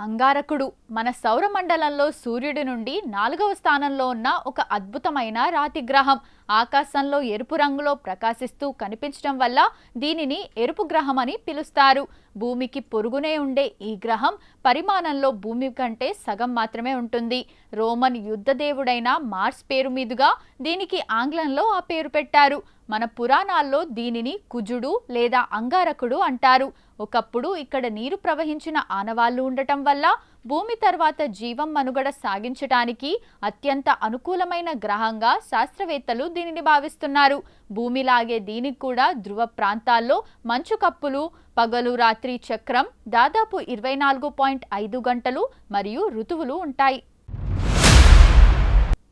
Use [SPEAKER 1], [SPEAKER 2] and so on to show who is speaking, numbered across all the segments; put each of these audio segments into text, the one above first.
[SPEAKER 1] అంగారకుడు మన సౌరమండలంలో సూర్యుడి నుండి 4వ స్థానంలో ఉన్న ఒక అద్భుతమైన రాతి గ్రహం. ఆకాశంలో ఎరుపు రంగులో ప్రకాశిస్తూ కనిపించడం వల్ల దీనిని ఎరుపు గ్రహం అని పిలుస్తారు. భూమికి పొరుగునే ఉండే ఈ గ్రహం పరిమాణంలో భూమి కంటే సగం మాత్రమే ఉంటుంది. రోమన్ యుద్ధ దేవుడైన మార్స్ పేరు మీదుగా దీనికి ఆంగ్లంలో ఆ పేరు పెట్టారు. మన పురాణాల్లో దీనిని కుజుడు లేదా అంగారకుడు అంటారు. ఒకప్పుడు ఇక్కడ నీరు ప్రవహించిన ఆనవాళ్లు ఉండటం వల్ల భూమి తర్వాత జీవం మనుగడ సాగించటానికి అత్యంత అనుకూలమైన గ్రహంగా శాస్త్రవేత్తలు దీనిని భావిస్తున్నారు. భూమిలాగే దీనికి కూడా ధ్రువ ప్రాంతాల్లో మంచు కప్పులు, పగలు రాత్రి చక్రం, దాదాపు 24.5 గంటలు మరియు ఋతువులు ఉంటాయి.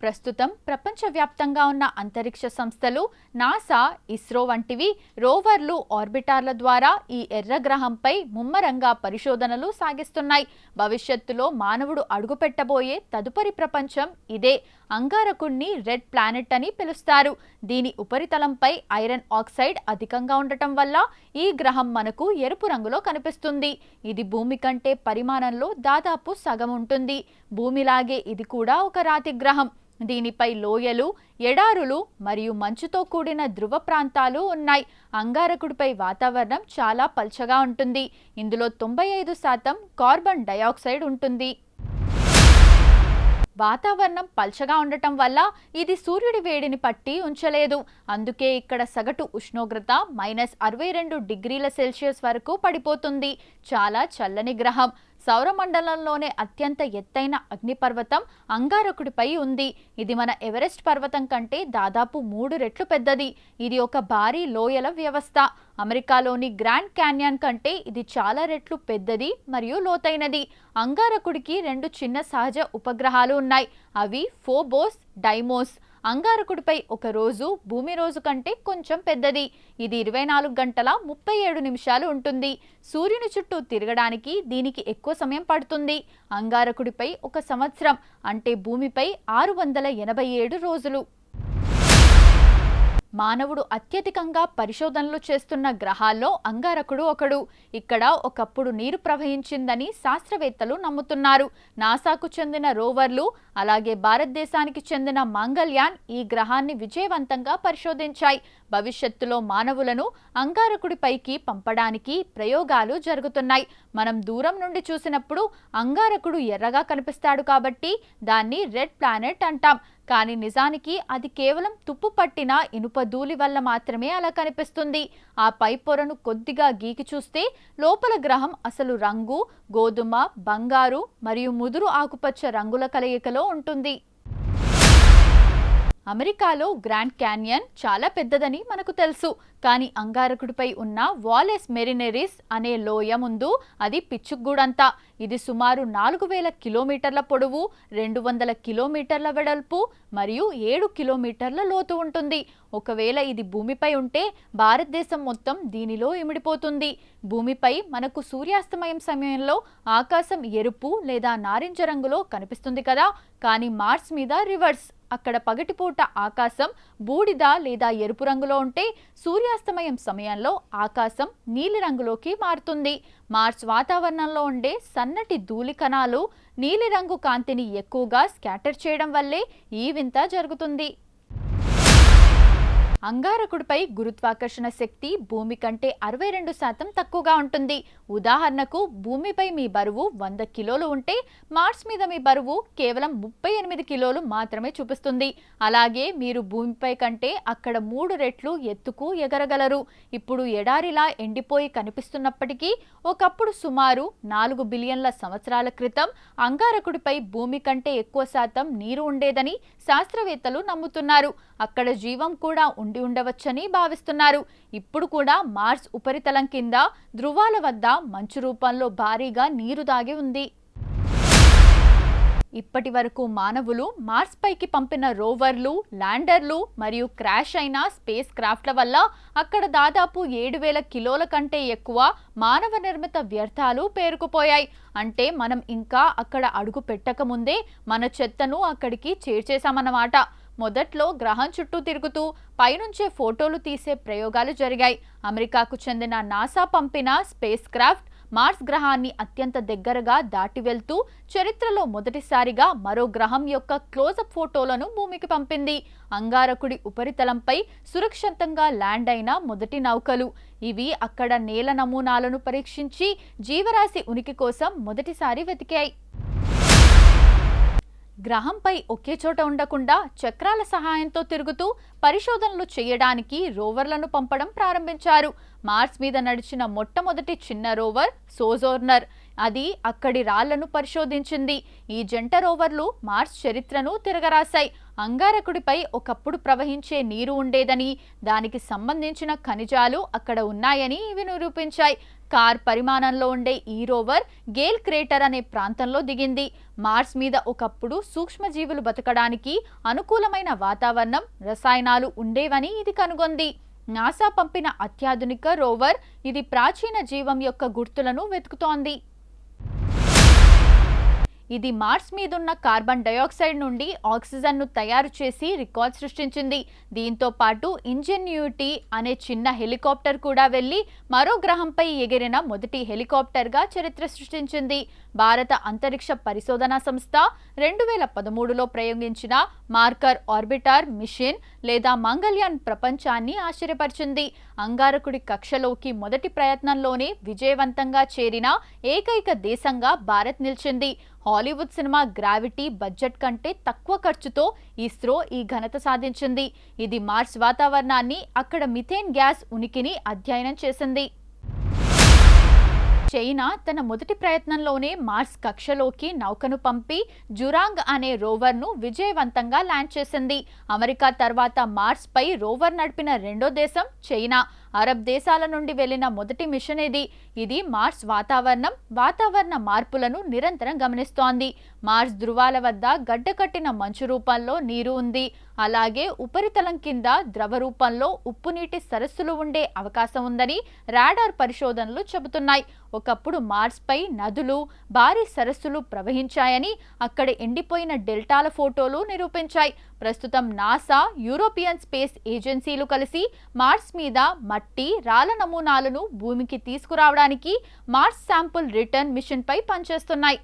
[SPEAKER 1] ప్రస్తుతం ప్రపంచవ్యాప్తంగా ఉన్న అంతరిక్ష సంస్థలు నాసా, ఇస్రో వంటివి రోవర్లు, ఆర్బిటార్ల ద్వారా ఈ ఎర్రగ్రహంపై ముమ్మరంగా పరిశోధనలు సాగిస్తున్నాయి. భవిష్యత్తులో మానవుడు అడుగుపెట్టబోయే తదుపరి ప్రపంచం ఇదే. అంగారకుడిని రెడ్ ప్లానెట్ అని పిలుస్తారు. దీని ఉపరితలంపై ఐరన్ ఆక్సైడ్ అధికంగా ఉండటం వల్ల ఈ గ్రహం మనకు ఎరుపు రంగులో కనిపిస్తుంది. ఇది భూమి కంటే పరిమాణంలో దాదాపు సగం ఉంటుంది. భూమిలాగే ఇది కూడా ఒక రాతి గ్రహం. దీనిపై లోయలు, ఎడారులు మరియు మంచుతో కూడిన ధ్రువ ప్రాంతాలు ఉన్నాయి. అంగారకుడిపై వాతావరణం చాలా పల్చగా ఉంటుంది. ఇందులో 95% కార్బన్ డయాక్సైడ్ ఉంటుంది. వాతావరణం పల్చగా ఉండటం వల్ల ఇది సూర్యుడి వేడిని పట్టి ఉంచలేదు. అందుకే ఇక్కడ సగటు ఉష్ణోగ్రత -62 డిగ్రీల సెల్సియస్ వరకు పడిపోతుంది. చాలా చల్లని గ్రహం. సౌరమండలంలోనే అత్యంత ఎత్తైన అగ్నిపర్వతం అంగారకుడిపై ఉంది. ఇది మన ఎవరెస్ట్ పర్వతం కంటే దాదాపు 3 రెట్లు పెద్దది. ఇది ఒక భారీ లోయల వ్యవస్థ. అమెరికాలోని గ్రాండ్ క్యాన్యన్ కంటే ఇది చాలా రెట్లు పెద్దది మరియు లోతైనది. అంగారకుడికి 2 చిన్న సహజ ఉపగ్రహాలు ఉన్నాయి. అవి ఫోబోస్, డైమోస్. అంగారకుడిపై ఒక రోజు భూమి రోజు కంటే కొంచెం పెద్దది. ఇది 24 గంటల 37 నిమిషాలు ఉంటుంది. సూర్యుని చుట్టూ తిరగడానికి దీనికి ఎక్కువ సమయం పడుతుంది. అంగారకుడిపై ఒక సంవత్సరం అంటే భూమిపై 687 రోజులు. మానవుడు అత్యధికంగా పరిశోధనలు చేస్తున్న గ్రహాల్లో అంగారకుడు ఒకడు. ఇక్కడ ఒకప్పుడు నీరు ప్రవహించిందని శాస్త్రవేత్తలు నమ్ముతున్నారు. నాసాకు చెందిన రోవర్లు, అలాగే భారతదేశానికి చెందిన మంగళ్యాన్ ఈ గ్రహాన్ని విజయవంతంగా పరిశోధించాయి. భవిష్యత్తులో మానవులను అంగారకుడిపైకి పంపడానికి ప్రయోగాలు జరుగుతున్నాయి. మనం దూరం నుండి చూసినప్పుడు అంగారకుడు ఎర్రగా కనిపిస్తాడు కాబట్టి దాన్ని రెడ్ ప్లానెట్ అంటాం. కానీ నిజానికి అది కేవలం తుప్పు పట్టిన ఇనుప ధూళి వల్ల మాత్రమే అలా కనిపిస్తుంది. ఆ పై పొరను కొద్దిగా గీకి చూస్తే లోపల గ్రహం అసలు రంగు గోధుమ, బంగారు మరియు ముదురు ఆకుపచ్చ రంగుల కలయికలో ఉంటుంది. అమెరికాలో గ్రాండ్ క్యాన్యన్ చాలా పెద్దదని మనకు తెలుసు. కానీ అంగారకుడిపై ఉన్న వాలెస్ మెరినెరిస్ అనే లోయ ముందు అది పిచ్చుగూడంతా. ఇది సుమారు 4000 కిలోమీటర్ల పొడవు, 200 కిలోమీటర్ల వెడల్పు మరియు 7 కిలోమీటర్ల లోతు ఉంటుంది. ఒకవేళ ఇది భూమిపై ఉంటే భారతదేశం మొత్తం దీనిలో ఇమిడిపోతుంది. భూమిపై మనకు సూర్యాస్తమయం సమయంలో ఆకాశం ఎరుపు లేదా నారింజ రంగులో కనిపిస్తుంది కదా. కానీ మార్స్ మీద రివర్స్. అక్కడ పగటిపూట ఆకాశం బూడిద లేదా ఎరుపు రంగులో ఉంటే సూర్యాస్తమయం సమయంలో ఆకాశం నీలిరంగులోకి మారుతుంది. మార్స్ వాతావరణంలో ఉండే సన్నటి ధూళి కణాలు నీలిరంగు కాంతిని ఎక్కువగా స్కాటర్ చేయడం వల్లే ఈ వింత జరుగుతుంది. అంగారకుడిపై గురుత్వాకర్షణ శక్తి భూమి కంటే 62% తక్కువగా ఉంటుంది. ఉదాహరణకు భూమిపై మీ బరువు 100 కిలోలు ఉంటే మార్స్ మీద మీ బరువు కేవలం 38 కిలోలు మాత్రమే చూపిస్తుంది. అలాగే మీరు భూమిపై కంటే అక్కడ 3 రెట్లు ఎత్తుకు ఎగరగలరు. ఇప్పుడు ఎడారిలా ఎండిపోయి కనిపిస్తున్నప్పటికీ ఒకప్పుడు సుమారు 4 బిలియన్ల సంవత్సరాల క్రితం అంగారకుడిపై భూమి కంటే ఎక్కువ శాతం నీరు ఉండేదని శాస్త్రవేత్తలు నమ్ముతున్నారు. అక్కడ జీవం కూడా ఉండవచ్చని భావిస్తున్నారు. ఇప్పుడు కూడా మార్స్ ఉపరితలం కింద ధృవాల వద్ద మంచు రూపంలో భారీగా నీరు దాగి ఉంది. ఇప్పటి వరకు మానవులు మార్స్ పైకి పంపిన రోవర్లు, ల్యాండర్లు మరియు క్రాష్ అయిన స్పేస్ క్రాఫ్ట్ల వల్ల అక్కడ దాదాపు 7000 కిలోల కంటే ఎక్కువ మానవ నిర్మిత వ్యర్థాలు పేరుకుపోయాయి. అంటే మనం ఇంకా అక్కడ అడుగు పెట్టక ముందే మన చెత్తను అక్కడికి చేర్చేశామన్నమాట. మొదట్లో గ్రహం చుట్టూ తిరుగుతూ పైనుంచే ఫోటోలు తీసే ప్రయోగాలు జరిగాయి. అమెరికాకు చెందిన నాసా పంపిన స్పేస్ క్రాఫ్ట్ మార్స్ గ్రహాన్ని అత్యంత దగ్గరగా దాటి వెళ్తూ చరిత్రలో మొదటిసారిగా మరో గ్రహం యొక్క క్లోజప్ ఫోటోలను భూమికి పంపింది. అంగారకుడి ఉపరితలంపై సురక్షితంగా ల్యాండ్ అయిన మొదటి నౌకలు ఇవి. అక్కడ నేల నమూనాలను పరీక్షించి జీవరాశి ఉనికి కోసం మొదటిసారి వెతికాయి. గ్రహంపై ఒకే చోట ఉండకుండా చక్రాల సహాయంతో తిరుగుతూ పరిశోధనలు చేయడానికి రోవర్లను పంపడం ప్రారంభించారు. మార్స్ మీద నడిచిన మొట్టమొదటి చిన్న రోవర్ సోజోర్నర్. అది అక్కడి రాళ్లను పరిశోధించింది. ఈ జంట రోవర్లు మార్స్ చరిత్రను తిరగరాశాయి. అంగారకుడిపై ఒకప్పుడు ప్రవహించే నీరు ఉండేదని, దానికి సంబంధించిన ఖనిజాలు అక్కడ ఉన్నాయని ఇవి నిరూపించాయి. కార్ పరిమాణంలో ఉండే ఈ రోవర్ గేల్ క్రేటర్ అనే ప్రాంతంలో దిగింది. మార్స్ మీద ఒకప్పుడు సూక్ష్మజీవులు బతకడానికి అనుకూలమైన వాతావరణం, రసాయనాలు ఉండేవని ఇది కనుగొంది. నాసా పంపిన అత్యాధునిక రోవర్ ఇది ప్రాచీన జీవం యొక్క గుర్తులను వెతుకుతోంది. ఇది మార్స్ మీదున్న కార్బన్ డయాక్సైడ్ నుండి ఆక్సిజన్ను తయారు చేసి రికార్డ్ సృష్టించింది. దీంతో పాటు ఇంజెన్యూటీ అనే చిన్న హెలికాప్టర్ కూడా వెళ్లి మరో గ్రహంపై ఎగిరిన మొదటి హెలికాప్టర్గా చరిత్ర సృష్టించింది. భారత అంతరిక్ష పరిశోధనా సంస్థ 2013లో ప్రయోగించిన మార్కర్ ఆర్బిటర్ మిషన్ లేదా మంగళ్యాన్ ప్రపంచాన్ని ఆశ్చర్యపరిచింది. అంగారకుడి కక్షలోకి మొదటి ప్రయత్నంలోనే విజయవంతంగా చేరిన ఏకైక దేశంగా భారత్ నిలిచింది. హాలీవుడ్ సినిమా గ్రావిటీ బడ్జెట్ కంటే తక్కువ ఖర్చుతో ఇస్రో ఈ ఘనత సాధించింది. ఇది మార్స్ వాతావరణాన్ని, అక్కడ మిథేన్ గ్యాస్ ఉనికిని అధ్యయనం చేసింది. చైనా తన మొదటి ప్రయత్నంలోనే మార్స్ కక్షలోకి నౌకను పంపి జురాంగ్ అనే రోవర్ను విజయవంతంగా ల్యాండ్ చేసింది. అమెరికా తర్వాత మార్స్ పై రోవర్ నడిపిన రెండో దేశం చైనా. అరబ్ దేశాల నుండి వెళ్లిన మొదటి మిషన్ ఇది. ఇది మార్స్ వాతావరణ మార్పులను నిరంతరం గమనిస్తోంది. మార్స్ ధృవాల వద్ద గడ్డకట్టిన మంచు రూపంలో నీరు ఉంది. అలాగే ఉపరితలం కింద ద్రవ రూపంలో ఉప్పు నీటి సరస్సులు ఉండే అవకాశం ఉందని రాడార్ పరిశోధనలు చెబుతున్నాయి. ఒకప్పుడు మార్స్ పై నదులు, భారీ సరస్సులు ప్రవహించాయని అక్కడ ఎండిపోయిన డెల్టాల ఫోటోలు నిరూపించాయి. ప్రస్తుతం నాసా, యూరోపియన్ స్పేస్ ఏజెన్సీలు కలిసి మార్స్ మీద మట్టి, రాళ్ల నమూనాలను భూమికి తీసుకురావడానికి మార్స్ శాంపుల్ రిటర్న్ మిషన్ పై పనిచేస్తున్నాయి.